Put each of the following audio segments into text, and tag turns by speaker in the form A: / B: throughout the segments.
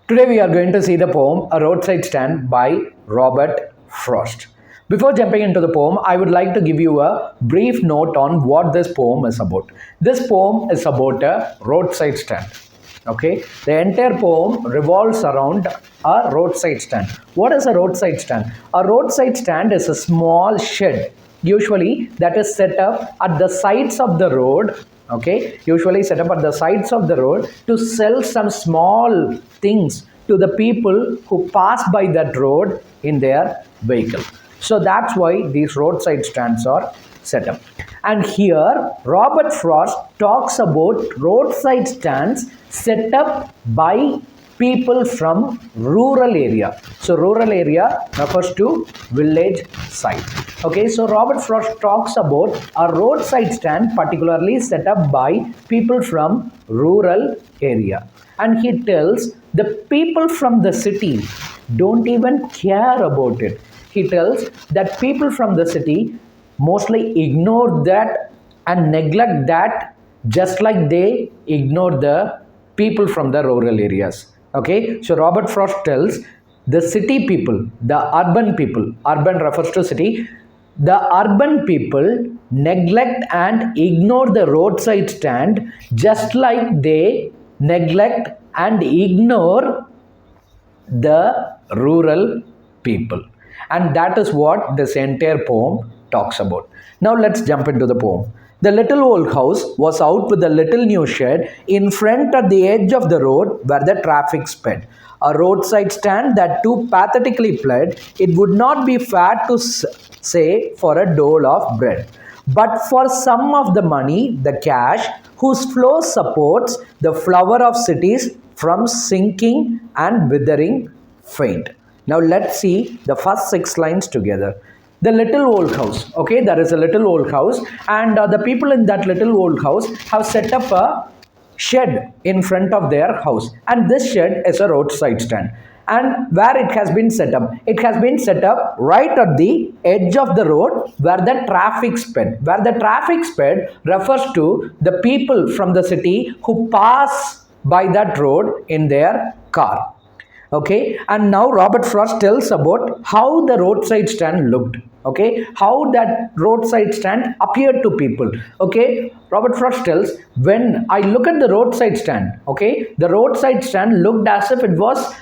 A: Today we are going to see the poem A Roadside Stand by Robert Frost. Before jumping into the poem, I would like to give you a brief note on what this poem is about. This poem is about a roadside stand. Okay, the entire poem revolves around a roadside stand. What is a roadside stand? A roadside stand is a small shed, usually that is set up at the sides of the road. Okay, usually set up at the sides of the road to sell some small things to the people who pass by that road in their vehicle. So that's why these roadside stands are set up. And here Robert Frost talks about roadside stands set up by people from rural area. So rural area refers to village side. Okay, so Robert Frost talks about a roadside stand particularly set up by people from rural area. And he tells the people from the city don't even care about it. He tells that people from the city mostly ignore that and neglect that, just like they ignore the people from the rural areas. Okay, so Robert Frost tells the city people, the urban people, urban refers to city, the urban people neglect and ignore the roadside stand just like they neglect and ignore the rural people. And that is what this entire poem talks about. Now let's jump into the poem. The little old house was out with a little new shed in front at the edge of the road where the traffic sped. A roadside stand that too pathetically pled, it would not be fair to say for a dole of bread, but for some of the money, the cash, whose flow supports the flower of cities from sinking and withering faint. Now let's see the first 6 lines together. The little old house. Okay, there is a little old house, and the people in that little old house have set up a shed in front of their house, and this shed is a roadside stand. And where it has been set up? It has been set up right at the edge of the road where the traffic sped. Where the traffic sped refers to the people from the city who pass by that road in their car. Okay, and now Robert Frost tells about how the roadside stand looked. Okay, how that roadside stand appeared to people. Okay, Robert Frost tells, when I look at the roadside stand, okay, the roadside stand looked as if it was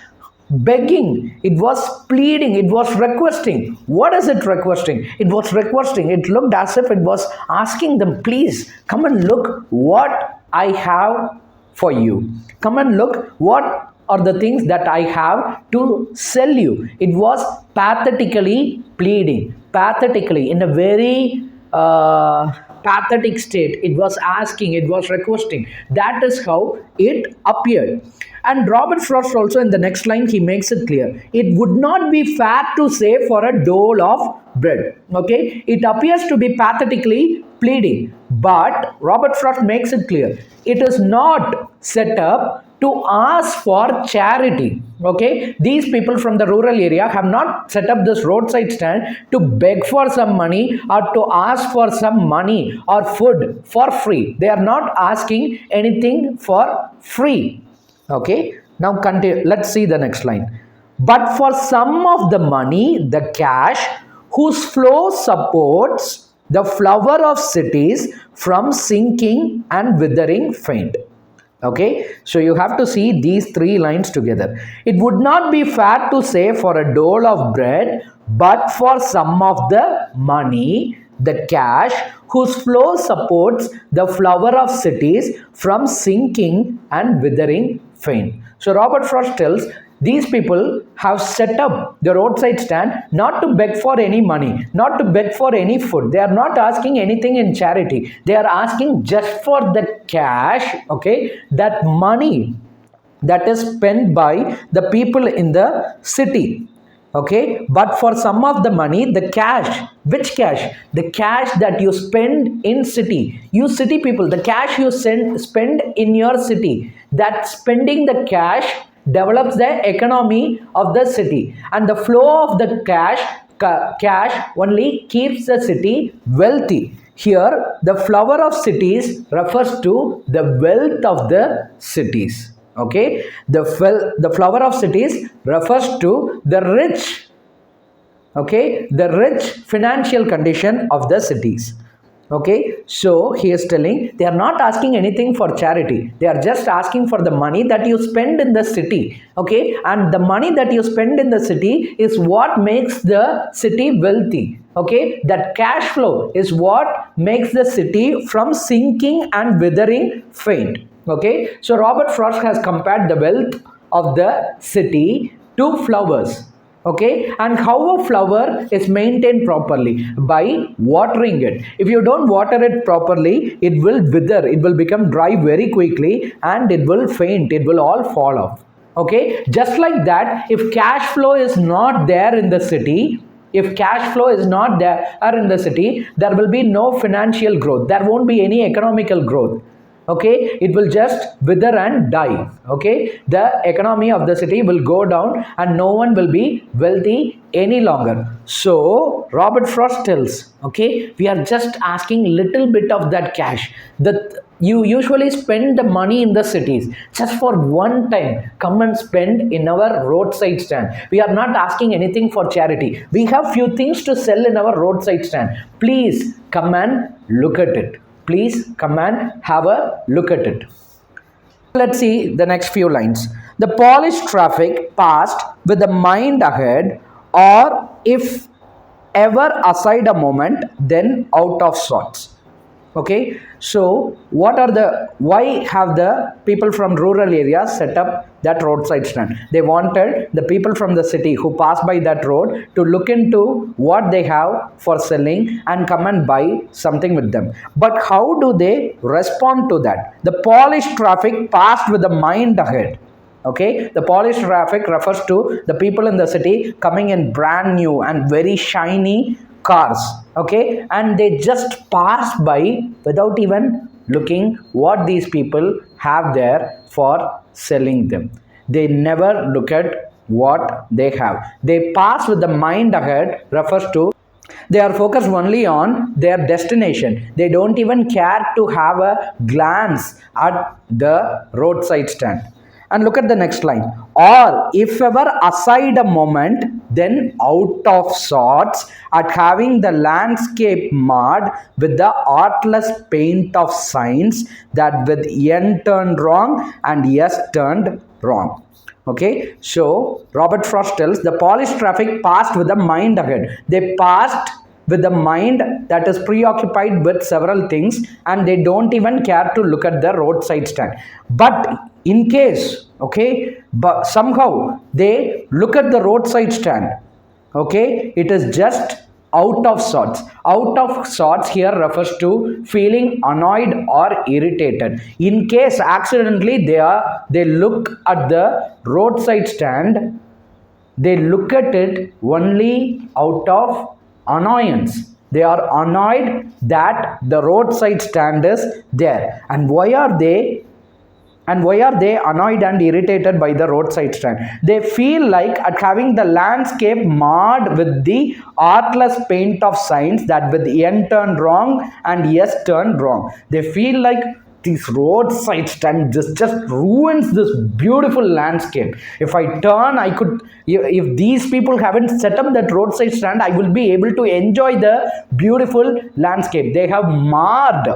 A: begging, it was pleading, it was requesting. What is it requesting? It was requesting, it looked as if it was asking them, please come and look what I have for you. Come and look what are the things that I have to sell you. It was pathetically pleading, pathetically, in a very pathetic state. It was asking, it was requesting. That is how it appeared. And Robert Frost also in the next line, he makes it clear. It would not be fair to say for a dole of bread. Okay, it appears to be pathetically pleading, but Robert Frost makes it clear. It is not set up to ask for charity. Okay, these people from the rural area have not set up this roadside stand to beg for some money or to ask for some money or food for free. They are not asking anything for free. Okay, now continue. Let's see the next line. But for some of the money, the cash, whose flow supports the flower of cities from sinking and withering faint. Okay, so you have to see these 3 lines together. It would not be fair to say for a dole of bread, but for some of the money, the cash, whose flow supports the flower of cities from sinking and withering faint. So Robert Frost tells these people have set up the roadside stand not to beg for any money, not to beg for any food. They are not asking anything in charity. They are asking just for the cash, okay, that money that is spent by the people in the city. Okay, but for some of the money, the cash, which cash? The cash that you spend in city. You city people, the cash you spend in your city, that spending the cash develops the economy of the city, and the flow of the cash only keeps the city wealthy. Here the flower of cities refers to the wealth of the cities. Okay, the flower of cities refers to the rich, okay, the rich financial condition of the cities. Okay, so he is telling they are not asking anything for charity, they are just asking for the money that you spend in the city. Okay, and the money that you spend in the city is what makes the city wealthy. Okay, that cash flow is what makes the city from sinking and withering faint. Okay, so Robert Frost has compared the wealth of the city to flowers. Okay, and how a flower is maintained properly? By watering it. If you don't water it properly, it will wither, it will become dry very quickly, and it will faint, it will all fall off. Okay, just like that, if cash flow is not there in the city, if cash flow is not there in the city, there will be no financial growth, there won't be any economical growth. Okay, it will just wither and die. Okay, the economy of the city will go down and no one will be wealthy any longer. So Robert Frost tells, okay, we are just asking little bit of that cash that you usually spend the money in the cities. Just for one time, come and spend in our roadside stand. We are not asking anything for charity, we have few things to sell in our roadside stand. Please come and look at it. Please come and have a look at it. Let's see the next few lines. The polished traffic passed with the mind ahead, or if ever aside a moment, then out of sorts. Okay, so what are the, why have the people from rural areas set up that roadside stand? They wanted the people from the city who pass by that road to look into what they have for selling and come and buy something with them. But how do they respond to that? The polished traffic passed with the mind ahead. Okay, the polished traffic refers to the people in the city coming in brand new and very shiny cars. Okay, and they just pass by without even looking what these people have there for selling them. They never look at what they have. They pass with the mind ahead refers to they are focused only on their destination. They don't even care to have a glance at the roadside stand. And look at the next line. Or if ever aside a moment, then out of sorts at having the landscape marred with the artless paint of signs that with n turned wrong and yes turned wrong. Okay, so Robert Frost tells the polished traffic passed with the mind ahead. They passed with the mind that is preoccupied with several things and they don't even care to look at the roadside stand. But in case, okay, but somehow they look at the roadside stand, okay, it is just out of sorts. Out of sorts here refers to feeling annoyed or irritated. In case accidentally they look at the roadside stand, they look at it only out of annoyance. They are annoyed that the roadside stand is there. And why are they annoyed and irritated by the roadside stand? They feel like at having the landscape marred with the artless paint of signs that with n turned wrong and yes turned wrong. They feel like this roadside stand just ruins this beautiful landscape. If I turn, I could, if these people haven't set up that roadside stand, I will be able to enjoy the beautiful landscape. They have marred.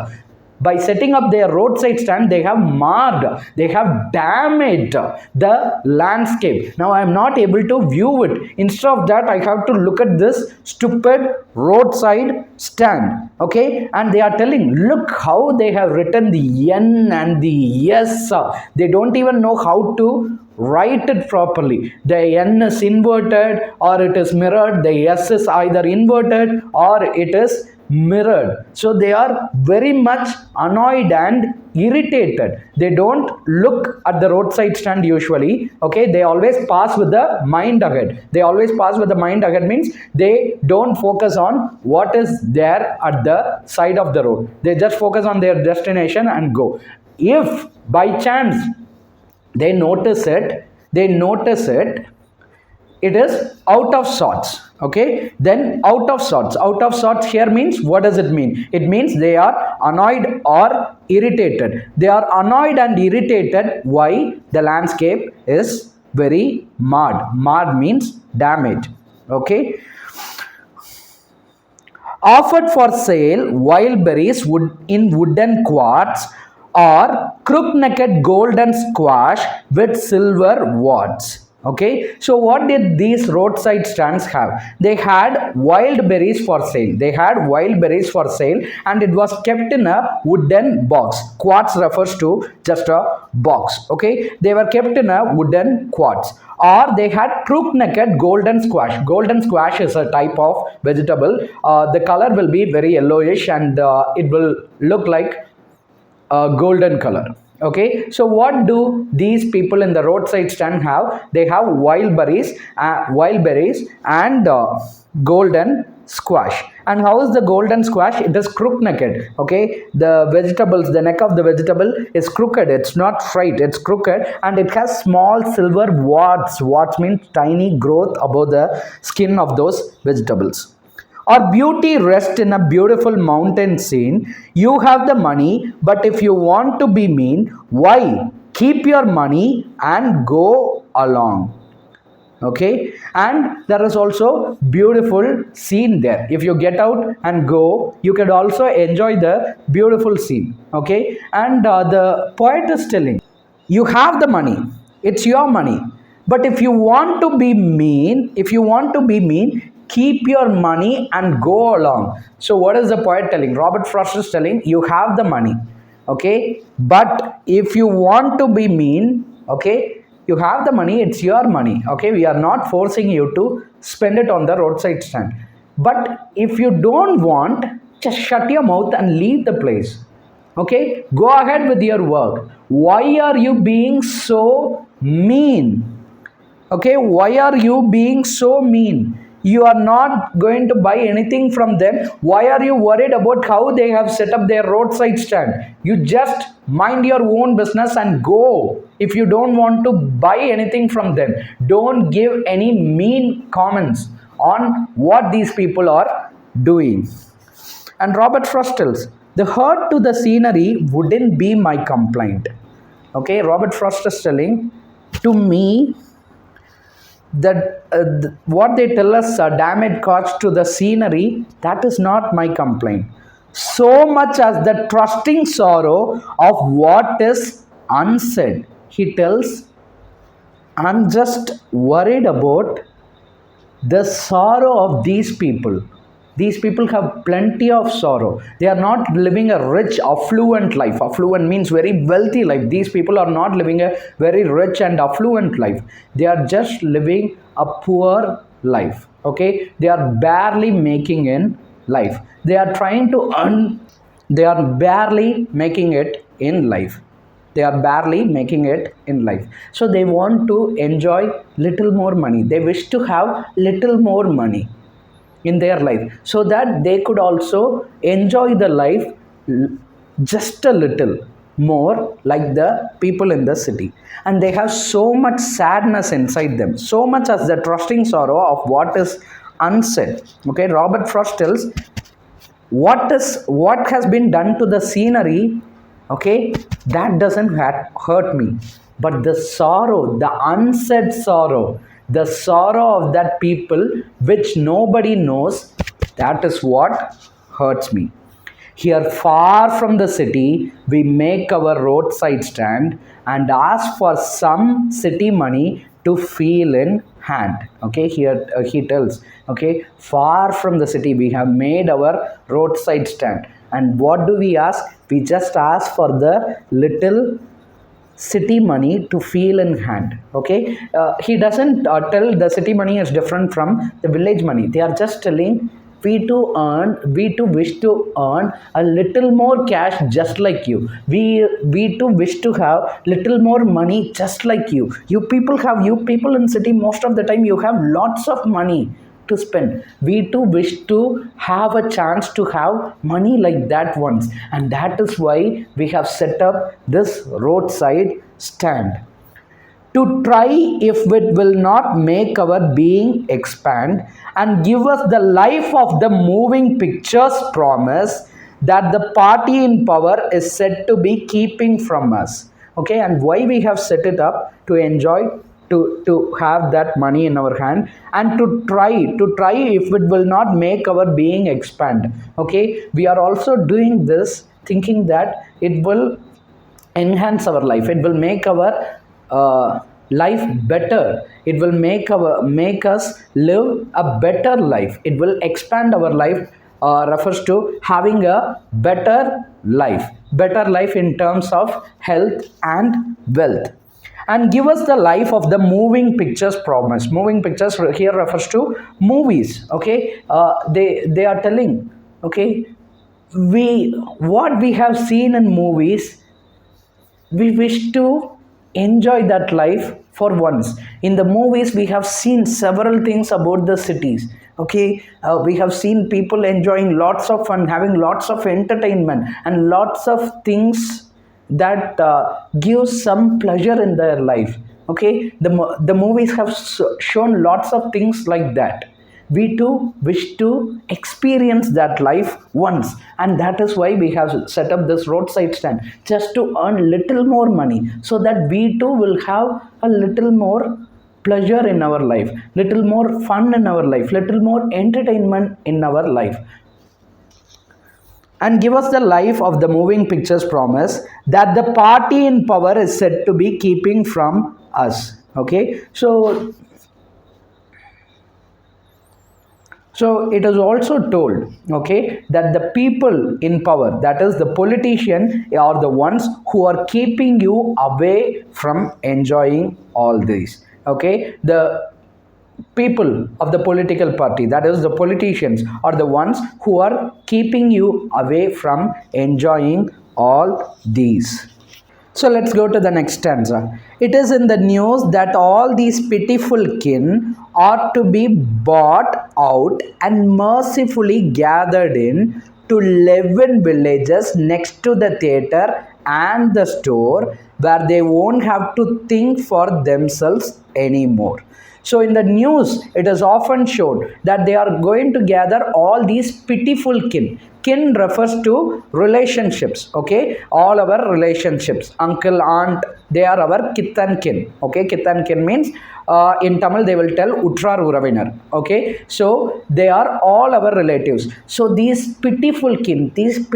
A: By setting up their roadside stand, they have marred, they have damaged the landscape. Now I am not able to view it. Instead of that, I have to look at this stupid roadside stand. Okay, and they are telling, look how they have written the N and the S. They don't even know how to write it properly. The N is inverted or it is mirrored. The S is either inverted or it is mirrored. So they are very much annoyed and irritated. They don't look at the roadside stand usually. Okay, they always pass with the mind ahead. They always pass with the mind ahead means they don't focus on what is there at the side of the road. They just focus on their destination and go. If by chance they notice it, it is out of sorts. Okay, then out of sorts here means, what does it mean? It means they are annoyed or irritated. They are annoyed and irritated. Why? The landscape is very marred means damage. Okay, offered for sale wild berries in wooden quarts, or crook-necked golden squash with silver warts. Okay, so what did these roadside stands have? They had wild berries for sale. They had wild berries for sale, and it was kept in a wooden box. Quarts refers to just a box. Okay, they were kept in a wooden quarts, or they had crook-necked golden squash. Golden squash is a type of vegetable. The color will be very yellowish, and it will look like golden color. Okay, so what do these people in the roadside stand have? They have wild berries and golden squash. And how is the golden squash? It is crook-necked. Okay, the neck of the vegetable is crooked. It's not straight, it's crooked, and it has small silver warts. Warts means tiny growth above the skin of those vegetables. Or beauty rests in a beautiful mountain scene. You have the money, but if you want to be mean, why? Keep your money and go along. Okay, and there is also beautiful scene there. If you get out and go, you can also enjoy the beautiful scene. Okay, and the poet is telling, you have the money, it's your money, but if you want to be mean, keep your money and go along. So what is the poet telling? Robert Frost is telling, you have the money, okay, but if you want to be mean, okay, you have the money, it's your money. Okay, we are not forcing you to spend it on the roadside stand, but if you don't want, just shut your mouth and leave the place. Okay, go ahead with your work. Why are you being so mean? Okay, why are you being so mean? You are not going to buy anything from them. Why are you worried about how they have set up their roadside stand? You just mind your own business and go. If you don't want to buy anything from them, don't give any mean comments on what these people are doing. And Robert Frost tells, the hurt to the scenery wouldn't be my complaint. Okay, Robert Frost is telling, to me, that what they tell us, damage caused to the scenery, that is not my complaint, so much as the trusting sorrow of what is unsaid. He tells, I'm just worried about the sorrow of these people. These people have plenty of sorrow. They are not living a rich, affluent life. Affluent means very wealthy life. These people are not living a very rich and affluent life. They are just living a poor life. Okay, they are barely making in life. They are trying to earn. They are barely making it in life. They are barely making it in life. So they want to enjoy little more money. They wish to have little more money in their life, so that they could also enjoy the life just a little more like the people in the city. And they have so much sadness inside them, so much as the trusting sorrow of what is unsaid. Okay, Robert Frost tells, what has been done to the scenery, okay, that doesn't hurt me, but the sorrow, the unsaid sorrow, the sorrow of that people which nobody knows, that is what hurts me. Here, far from the city, we make our roadside stand and ask for some city money to feel in hand. Okay, here he tells, okay, far from the city, we have made our roadside stand, and what do we ask? We just ask for the little city money to feel in hand. Okay, he doesn't tell the city money is different from the village money. They are just telling, we too wish to earn a little more cash just like you. We too wish to have little more money just like you. You people in city, most of the time you have lots of money to spend. We too wish to have a chance to have money like that once, and that is why we have set up this roadside stand. to try if it will not make our being expand, and give us the life of the moving pictures promise that the party in power is said to be keeping from us. Okay, and why we have set it up to enjoy, to have that money in our hand, and to try if it will not make our being expand. Okay, we are also doing this thinking that it will enhance our life, it will make our life better, it will make us live a better life, it will expand our life, refers to having a better life in terms of health and wealth. And give us the life of the moving pictures promise. Moving pictures here refers to movies. Okay, they are telling, okay, we what we have seen in movies, we wish to enjoy that life for once. In the movies we have seen several things about the cities. Okay, we have seen people enjoying lots of fun, having lots of entertainment and lots of things that give some pleasure in their life. Okay, the movies have shown lots of things like that. We too wish to experience that life once, and that is why we have set up this roadside stand, just to earn little more money, so that we too will have a little more pleasure in our life, little more fun in our life, little more entertainment in our life. And give us the life of the moving pictures promise that the party in power is said to be keeping from us. Okay, so it is also told, okay, that the people in power, that is the politician, are the ones who are keeping you away from enjoying all this. Okay, the people of the political party, that is the politicians, are the ones who are keeping you away from enjoying all these. So let's go to the next stanza. It is in the news that all these pitiful kin are to be bought out and mercifully gathered in to live in villages next to the theatre and the store, where they won't have to think for themselves anymore. So in the news, it is often shown that they are going to gather all these pitiful kin. Kin refers to relationships. Okay, all our relationships, uncle, aunt, they are our kith and kin. Okay, kith and kin means in Tamil they will tell utrar uravinar. Okay, so they are all our relatives. So these pitiful kin, these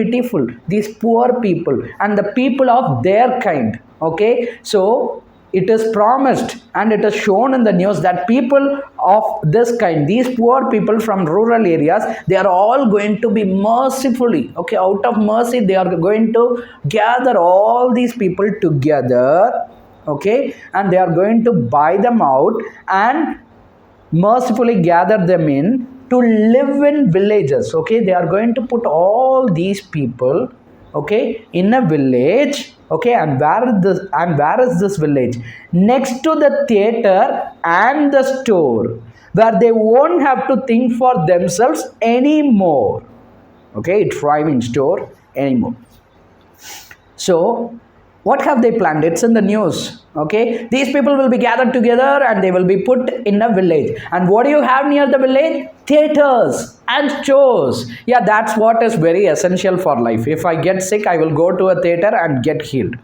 A: poor people, and the people of their kind. Okay, so it is promised and it is shown in the news that people of this kind, these poor people from rural areas, they are all going to be mercifully, okay, out of mercy, they are going to gather all these people together, okay, and they are going to buy them out and mercifully gather them in to live in villages. Okay, they are going to put all these people, okay, in a village. Okay, and where is this village? Next to the theater and the store, where they won't have to think for themselves anymore. Okay, it's rhyming, store anymore. So what have they planned? It's in the news. Okay, these people will be gathered together and they will be put in a village. And what do you have near the village? Theaters and stores. Yeah, that's what is very essential for life. If I get sick, I will go to a theater and get healed.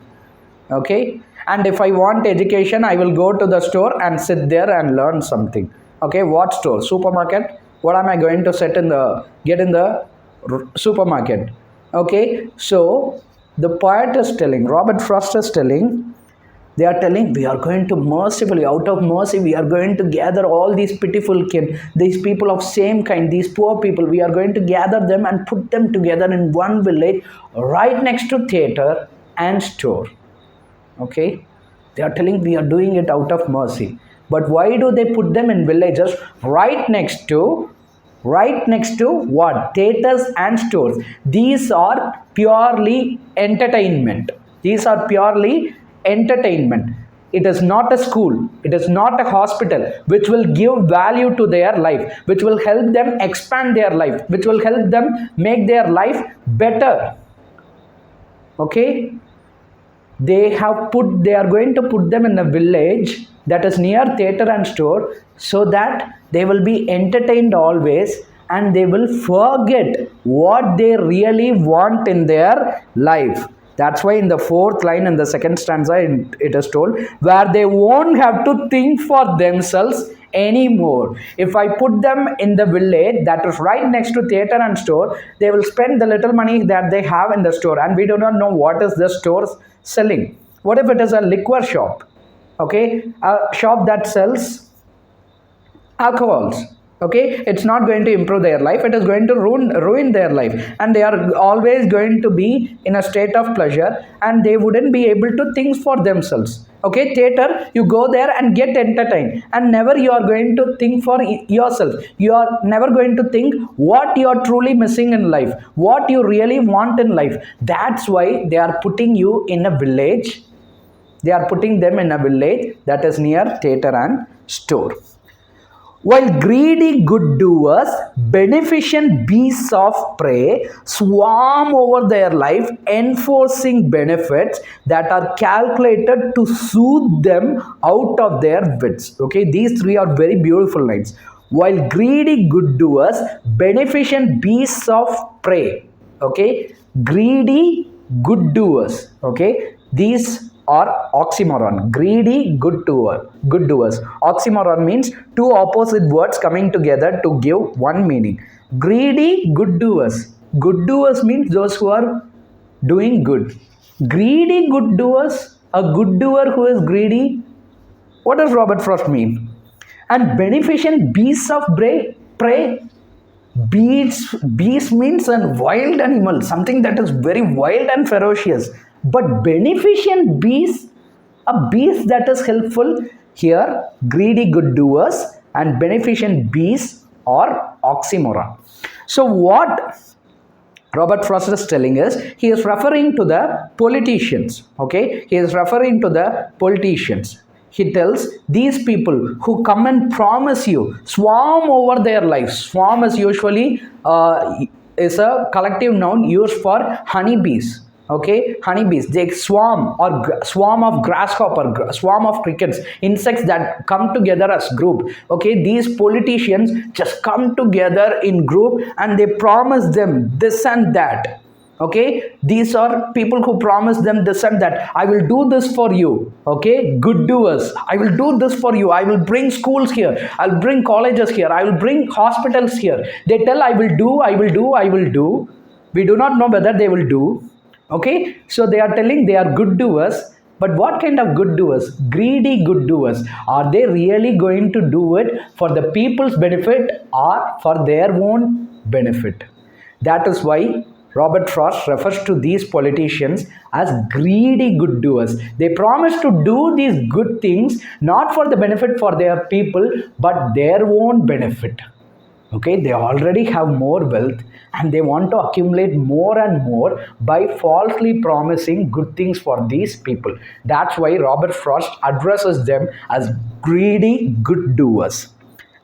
A: Okay, and if I want education, I will go to the store and sit there and learn something. Okay, what store? Supermarket. What am I going to get in the supermarket? Okay, so the poet is telling, Robert Frost is telling, they are telling, we are going to mercifully, out of mercy, we are going to gather all these pitiful kin, these people of same kind, these poor people, we are going to gather them and put them together in one village right next to theater and store. Okay, they are telling we are doing it out of mercy. But why do they put them in villages right next to what? Theaters and stores. These are purely entertainment. It is not a school, it is not a hospital which will give value to their life, which will help them expand their life, which will help them make their life better. Okay, they are going to put them in a village that is near theater and store, so that they will be entertained always and they will forget what they really want in their life. That's why in the fourth line in the second stanza it is told, where they won't have to think for themselves anymore. If I put them in the village that is right next to theater and store, they will spend the little money that they have in the store, and we do not know what is the store selling. What if it is a liquor shop? Okay, a shop that sells alcohols. Okay, it's not going to improve their life, it is going to ruin their life, and they are always going to be in a state of pleasure, and they wouldn't be able to think for themselves. Okay, theater, you go there and get entertained, and never you are going to think for yourself. You are never going to think what you are truly missing in life, what you really want in life. That's why they are putting you in a village. They are putting them in a village that is near theater and store. While greedy good doers, beneficent beasts of prey swarm over their life, enforcing benefits that are calculated to soothe them out of their wits. Okay, these three are very beautiful lines. While greedy good doers, beneficent beasts of prey. Okay, greedy good doers. Okay, these or oxymoron. Greedy good doers. Oxymoron means two opposite words coming together to give one meaning. Greedy good doers. Good doers means those who are doing good. Greedy good doers. A good doer who is greedy. What does Robert Frost mean? And beneficent beasts of prey. Beast means a wild animal, something that is very wild and ferocious. But beneficent beast, a beast that is helpful. Here, greedy good doers and beneficent beasts or oxymoron. So what Robert Frost is telling us, he is referring to the politicians. Okay, he is referring to the politicians. He tells these people who come and promise you, swarm over their lives. Swarm is usually is a collective noun used for honeybees. Okay, honeybees, they swarm, or swarm of grasshopper, swarm of crickets, insects that come together as group. Okay, these politicians just come together in group and they promise them this and that. Okay, these are people who promise them this and that. I will do this for you. Okay, good doers, I will do this for you. I will bring schools here, I'll bring colleges here, I will bring hospitals here. They tell I will do, I will do, I will do. We do not know whether they will do. Okay, so they are telling they are good doers, but what kind of good doers? Greedy good doers. Are they really going to do it for the people's benefit or for their own benefit? That is why Robert Frost refers to these politicians as greedy good doers. They promise to do these good things not for the benefit for their people, but their own benefit. Okay, they already have more wealth and they want to accumulate more and more by falsely promising good things for these people. That's why Robert Frost addresses them as greedy good doers.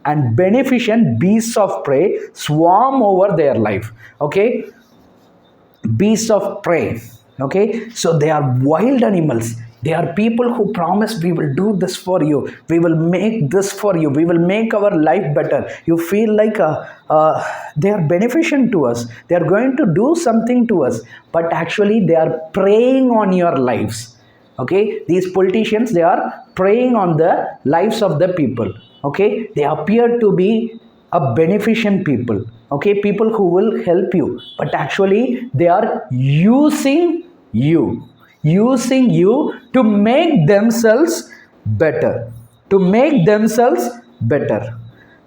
A: And beneficent beasts of prey swarm over their life. Okay, beasts of prey. Okay, so they are wild animals. They are people who promise we will do this for you, we will make this for you, we will make our life better. You feel like they are beneficent to us, they are going to do something to us, but actually they are preying on your lives. Okay, these politicians, they are preying on the lives of the people. Okay, they appear to be a beneficent people. Okay, people who will help you, but actually they are using you to make themselves better,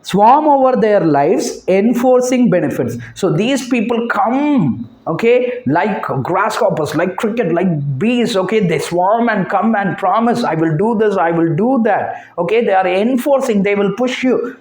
A: swarm over their lives, enforcing benefits. So these people come, okay, like grasshoppers, like cricket, like bees. Okay, they swarm and come and promise, I will do this, I will do that. Okay, they are enforcing, they will push you.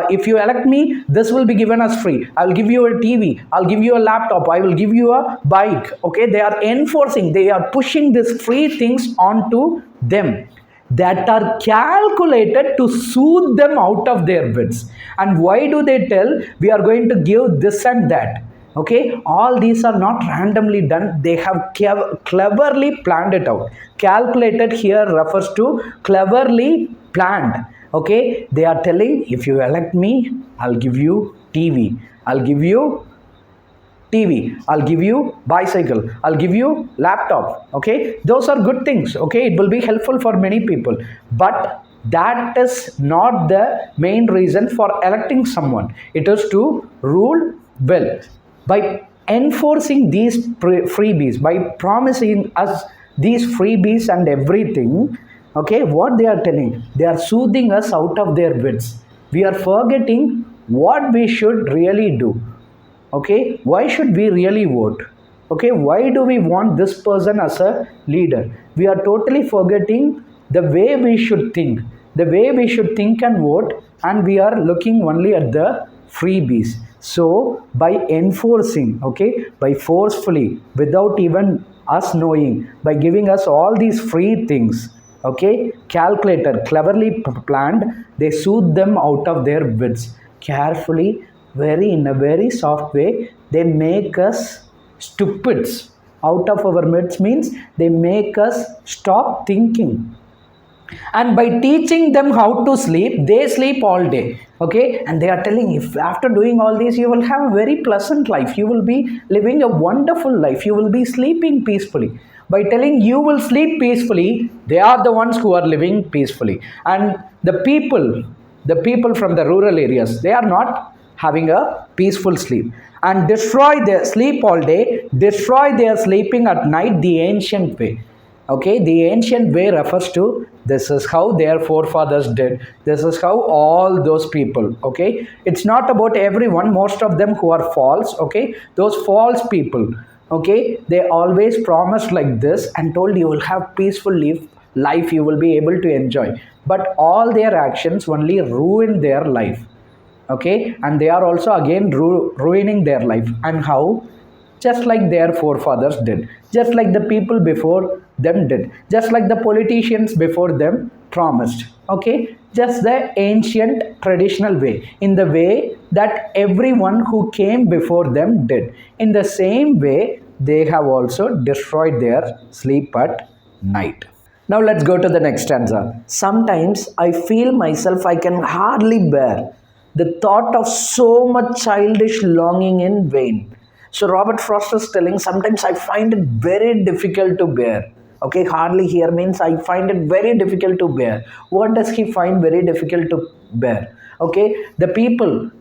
A: If you elect me, this will be given as free, I'll give you a TV, I'll give you a laptop, I will give you a bike. Okay, they are enforcing, they are pushing these free things onto them that are calculated to soothe them out of their wits. And why do they tell we are going to give this and that? Okay, all these are not randomly done. They have cleverly planned it out. Calculated here refers to cleverly planned. Okay, they are telling, if you elect me, I'll give you TV, I'll give you TV, I'll give you bicycle, I'll give you laptop. Okay, those are good things. Okay, it will be helpful for many people, but that is not the main reason for electing someone. It is to rule well. By enforcing these freebies, by promising us these freebies and everything, okay, what they are telling, they are soothing us out of their wits. We are forgetting what we should really do. Okay, why should we really vote? Okay, why do we want this person as a leader? We are totally forgetting the way we should think, the way we should think and vote, and we are looking only at the freebies. So by enforcing, okay, by forcefully, without even us knowing, by giving us all these free things, okay, calculated, cleverly planned, they soothe them out of their wits. Carefully, very in a very soft way, they make us stupids out of our midst, means they make us stop thinking. And by teaching them how to sleep, they sleep all day. Okay, and they are telling, if after doing all this you will have a very pleasant life, you will be living a wonderful life, you will be sleeping peacefully. By telling you will sleep peacefully, they are the ones who are living peacefully. And the people from the rural areas, they are not having a peaceful sleep, and destroy their sleep all day, destroy their sleeping at night the ancient way. Okay, the ancient way refers to, this is how their forefathers did, this is how all those people. Okay, it's not about everyone, most of them who are false. Okay, those false people, okay, they always promised like this and told you will have peaceful life, you will be able to enjoy, but all their actions only ruin their life. Okay, and they are also again ruining their life. And how? Just like their forefathers did, just like the people before them did, just like the politicians before them promised. Okay, just the ancient traditional way, in the way that everyone who came before them did, in the same way they have also destroyed their sleep at night. Now let's go to the next stanza. Sometimes I feel myself I can hardly bear the thought of so much childish longing in vain. So Robert Frost is telling, sometimes I find it very difficult to bear. Okay, hardly here means I find it very difficult to bear. What does he find very difficult to bear? Okay, the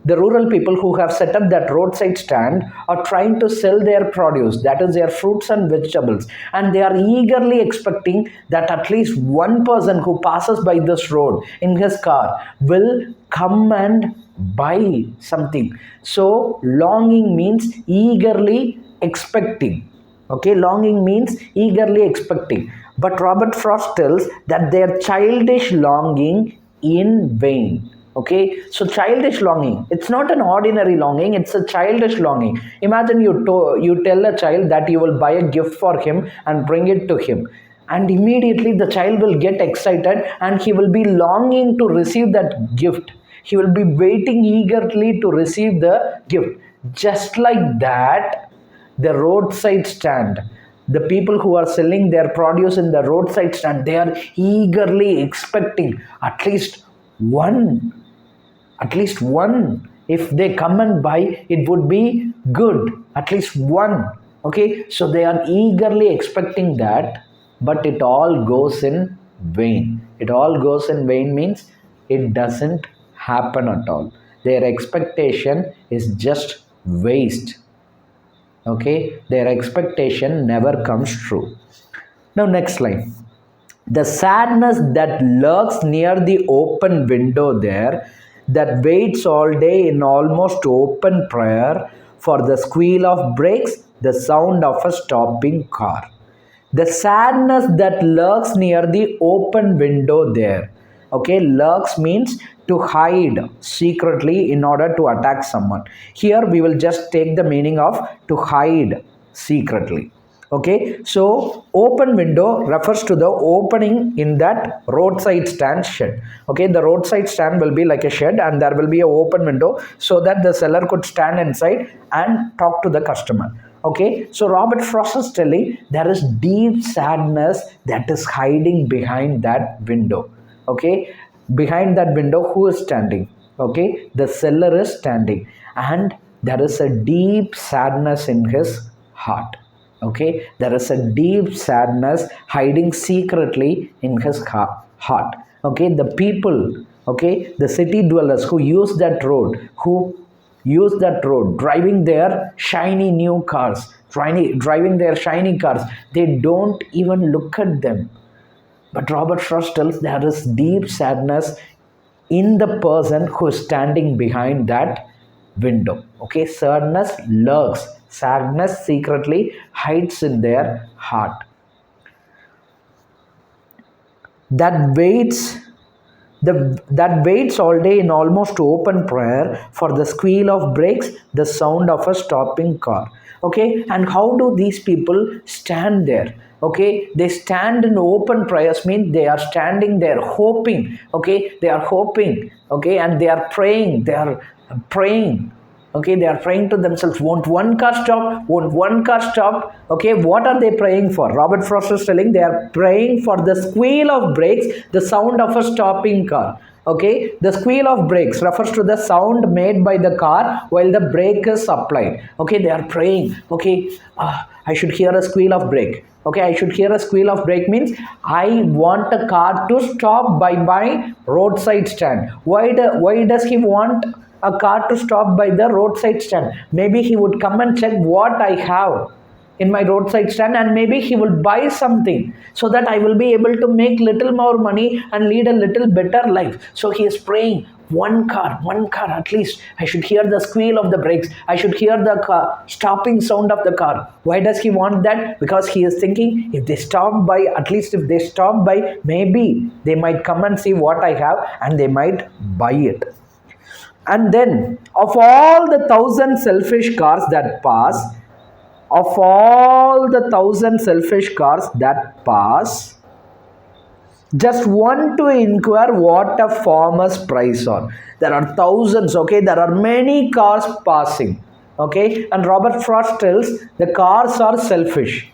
A: rural people who have set up that roadside stand are trying to sell their produce, that is their fruits and vegetables, and they are eagerly expecting that at least one person who passes by this road in his car will come and buy something. So longing means eagerly expecting. Okay, longing means eagerly expecting. But Robert Frost tells that their childish longing in vain. Okay, so childish longing, it's not an ordinary longing, it's a childish longing. Imagine you tell a child that you will buy a gift for him and bring it to him, and immediately the child will get excited and he will be longing to receive that gift. He will be waiting eagerly to receive the gift. Just like that, the roadside stand, the people who are selling their produce in the roadside stand, they are eagerly expecting at least one, if they come and buy, it would be good, at least one. Okay, so they are eagerly expecting that, but it all goes in vain. It all goes in vain means it doesn't happen at all. Their expectation is just waste. Okay, their expectation never comes true. Now next line, the sadness that lurks near the open window there, that waits all day in almost open prayer for the squeal of brakes, the sound of a stopping car. The sadness that lurks near the open window there. Okay, lurks means to hide secretly in order to attack someone. Here we will just take the meaning of to hide secretly. Okay, so open window refers to the opening in that roadside stand shed. Okay, the roadside stand will be like a shed and there will be an open window so that the seller could stand inside and talk to the customer. Okay, so Robert Frost is telling there is deep sadness that is hiding behind that window. Okay, behind that window, who is standing? Okay, the seller is standing, and there is a deep sadness in his heart. Okay, there is a deep sadness hiding secretly in his heart. Okay, the people, okay, the city dwellers who use that road, driving their shiny new cars, driving their shiny cars, they don't even look at them. But Robert Frost tells there is deep sadness in the person who is standing behind that window. Okay, sadness lurks, sadness secretly hides in their heart. That waits that waits all day in almost open prayer for the squeal of brakes, the sound of a stopping car. Okay, and how do these people stand there? Okay, they stand in open prayers, means they are standing there hoping. Okay, they are hoping. Okay, and they are praying. They are praying. Okay, they are praying to themselves, won't one car stop, won't one car stop. Okay, what are they praying for? Robert Frost is telling they are praying for the squeal of brakes, the sound of a stopping car. Okay, the squeal of brakes refers to the sound made by the car while the brake is applied. Okay, they are praying. Okay, I should hear a squeal of brake. Okay, I should hear a squeal of brake means I want a car to stop by my roadside stand. Why does he want a car to stop by the roadside stand? Maybe he would come and check what I have in my roadside stand, and maybe he will buy something so that I will be able to make little more money and lead a little better life. So he is praying, one car at least. I should hear the squeal of the brakes. I should hear the car stopping sound of the car. Why does he want that? Because he is thinking, if they stop by, at least if they stop by, maybe they might come and see what I have and they might buy it. And then, of all the thousand selfish cars that pass, just one to inquire what a farmer's price on. There are thousands, okay, there are many cars passing, okay, and Robert Frost tells the cars are selfish.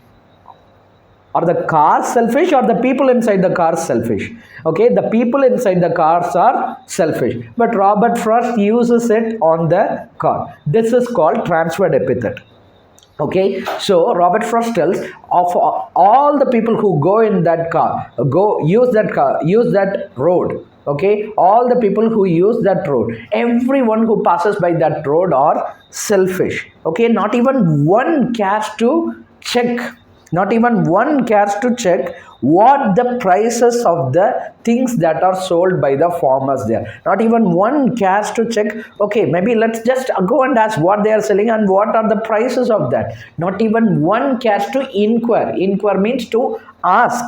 A: Are the cars selfish or the people inside the cars selfish? Okay, the people inside the cars are selfish. But Robert Frost uses it on the car. This is called transferred epithet. Okay, so Robert Frost tells of all the people who go in that car, use that road. Okay, all the people who use that road, everyone who passes by that road are selfish. Okay, not even one cares to check what the prices of the things that are sold by the farmers there. Not even one cares to check, okay, maybe let's just go and ask what they are selling and what are the prices of that. Not even one cares to inquire. Inquire means to ask.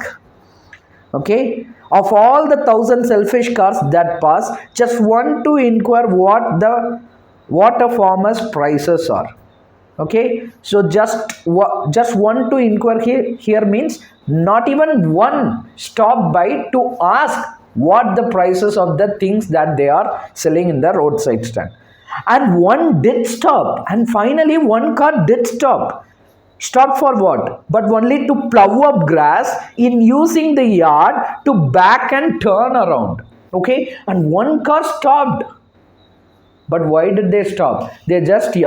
A: Okay, of all the thousand selfish cars that pass, just one to inquire what a farmer's prices are. Okay, so just one to inquire here means not even one stop by to ask what the prices of the things that they are selling in the roadside stand. And one did stop, and finally one car did stop. Stop for what? But only to plow up grass in using the yard to back and turn around. Okay, and one car stopped. But why did they stop? They just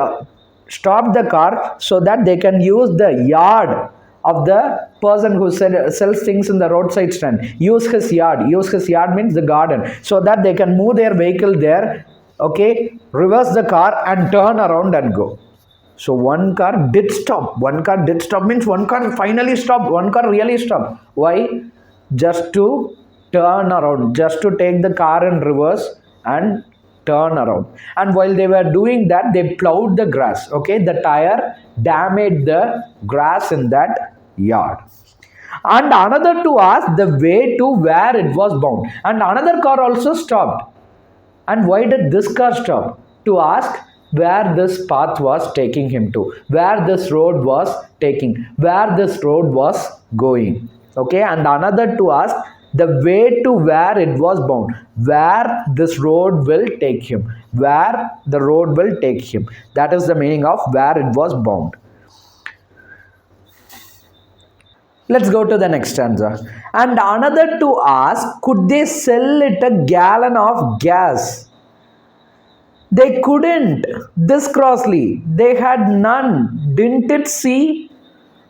A: stop the car so that they can use the yard of the person who sells things in the roadside stand. Use his yard means the garden, so that they can move their vehicle there. Okay, reverse the car and turn around and go. So one car did stop means one car finally stopped. One car really stopped. Why? Just to turn around, just to take the car in reverse and turn around. And while they were doing that, they plowed the grass. Okay, the tire damaged the grass in that yard. And another to ask the way to where it was bound. And another car also stopped. And why did this car stop? To ask where this path was taking him to, where this road was taking, where this road was going. Okay, and another to ask the way to where it was bound, where this road will take him, where the road will take him. That is the meaning of where it was bound. Let's go to the next stanza. And another to ask, could they sell it a gallon of gas? They couldn't. This crossly. They had none. Didn't it see?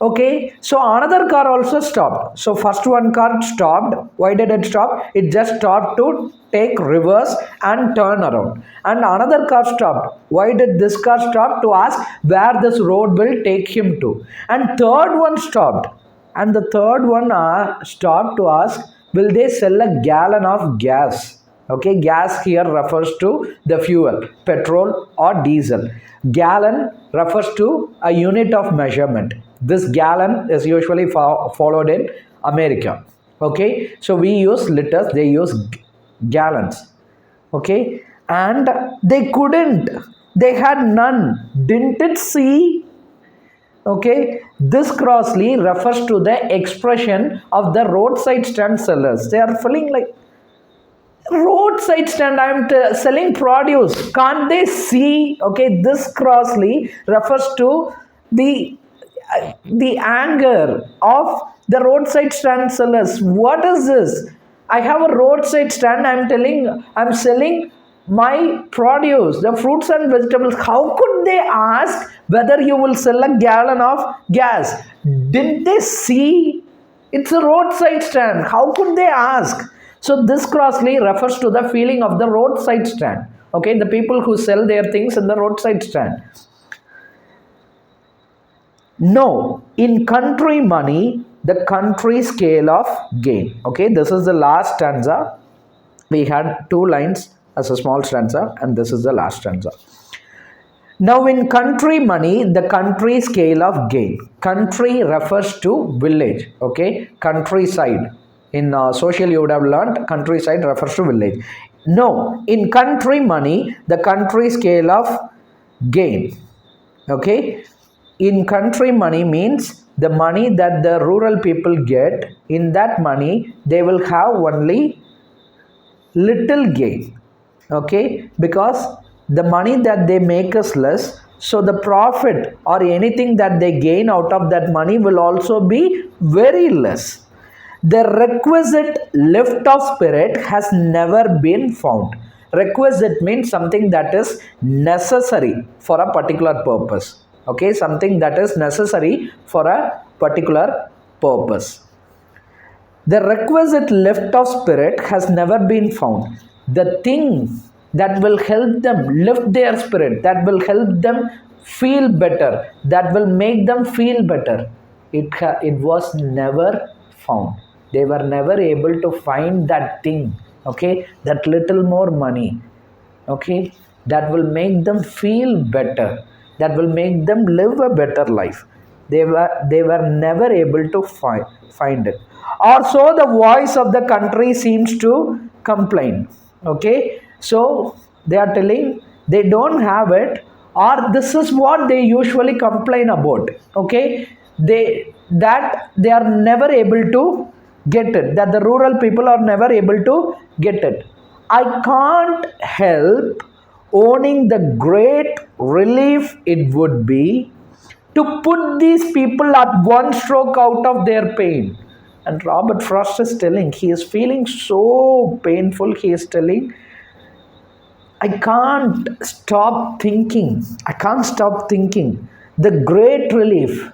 A: Okay. So another car also stopped. So first one car stopped. Why did it stop? It just stopped to take reverse and turn around. And another car stopped. Why did this car stop? To ask where this road will take him to. And third one stopped. And the third one stopped to ask, will they sell a gallon of gas? Okay, gas here refers to the fuel, petrol or diesel. Gallon refers to a unit of measurement. This gallon is usually followed in America. Okay, so we use liters, they use gallons. Okay, and they couldn't, they had none. Didn't it see? Okay, this crossly refers to the expression of the roadside stand sellers. They are feeling like, roadside stand, I am selling produce, can't they see? Okay, this crossly refers to the anger of the roadside stand sellers. What is this? I have a roadside stand, I'm selling my produce, the fruits and vegetables. How could they ask whether you will sell a gallon of gas? Didn't they see? It's a roadside stand. How could they ask? So this crossly refers to the feeling of the roadside stand. Okay, the people who sell their things in the roadside stand. No, in country money, the country scale of gain. Okay, this is the last stanza. We had 2 lines as a small stanza, and this is the last stanza. Now in country money, the country scale of gain. Country refers to village. Okay, countryside. In social you would have learned countryside refers to village. No, in country money, the country scale of gain. Okay, in country money means the money that the rural people get. In that money, they will have only little gain. Okay, because the money that they make is less, so the profit or anything that they gain out of that money will also be very less. The requisite lift of spirit has never been found. Requisite means something that is necessary for a particular purpose. Okay, something that is necessary for a particular purpose. The requisite lift of spirit has never been found. The thing that will help them lift their spirit, that will help them feel better, that will make them feel better, it was never found. They were never able to find that thing, okay, that little more money, okay, that will make them feel better, that will make them live a better life. They were never able to find it. Or so the voice of the country seems to complain. Okay, so they are telling they don't have it, or this is what they usually complain about. Okay, they are never able to get it, that the rural people are never able to get it. I can't help owning the great relief it would be to put these people at one stroke out of their pain. And Robert Frost is telling, he is feeling so painful. He is telling, I can't stop thinking. I can't stop thinking. The great relief.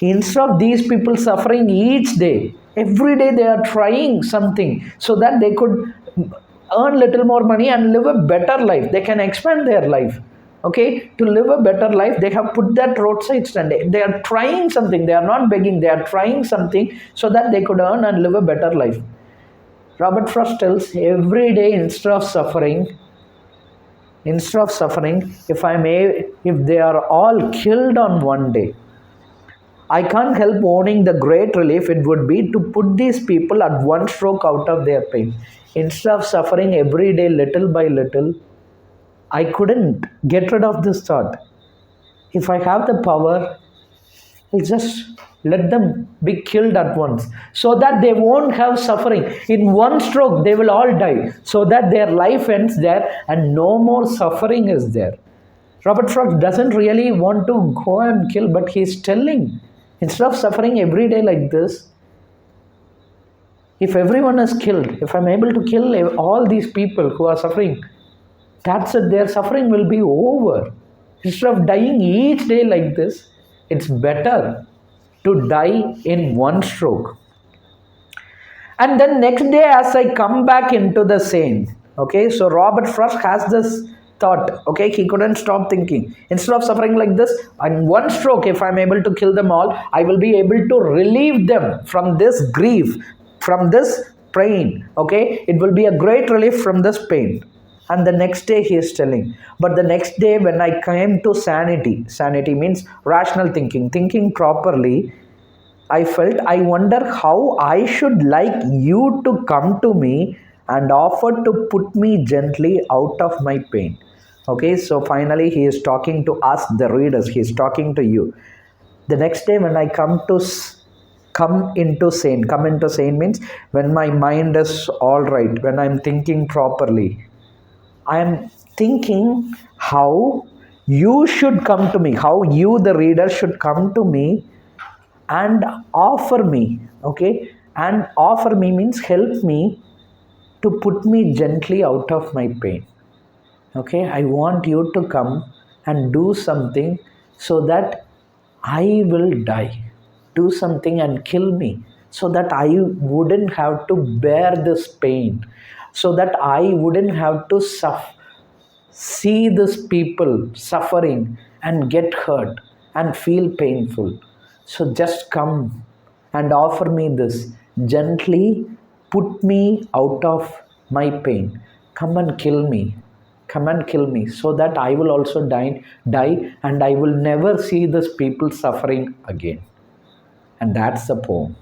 A: Instead of these people suffering each day, every day they are trying something so that they could earn little more money and live a better life. They can expand their life. Okay, to live a better life, they have put that roadside stand. They are trying something. They are not begging. They are trying something so that they could earn and live a better life. Robert Frost tells, every day instead of suffering, if they are all killed on one day, I can't help owning the great relief it would be to put these people at one stroke out of their pain. Instead of suffering every day little by little, I couldn't get rid of this thought. If I have the power, I'll just let them be killed at once so that they won't have suffering. In one stroke they will all die, so that their life ends there and no more suffering is there. Robert Frost doesn't really want to go and kill, but he's telling, instead of suffering every day like this, if everyone is killed, if I'm able to kill all these people who are suffering, that's it, their suffering will be over. Instead of dying each day like this, it's better to die in one stroke. And then next day, as I come back into the scene, okay, so Robert Frost has this thought, okay, he couldn't stop thinking. Instead of suffering like this, in one stroke, if I'm able to kill them all, I will be able to relieve them from this grief, from this pain, okay, it will be a great relief from this pain. And the next day he is telling, but the next day when I came to sanity, sanity means rational thinking, thinking properly, I felt, I wonder how I should like you to come to me and offer to put me gently out of my pain. Okay, so finally he is talking to us, the readers, he is talking to you. The next day when I come into sane means when my mind is all right, when I'm thinking properly, I am thinking how you should come to me, how you, the reader, should come to me and offer me, okay? And offer me means help me to put me gently out of my pain, okay? I want you to come and do something so that I will die. Do something and kill me so that I wouldn't have to bear this pain, so that I wouldn't have to see these people suffering and get hurt and feel painful. So just come and offer me this. Gently put me out of my pain. Come and kill me. Come and kill me so that I will also die and I will never see these people suffering again. And that's the poem.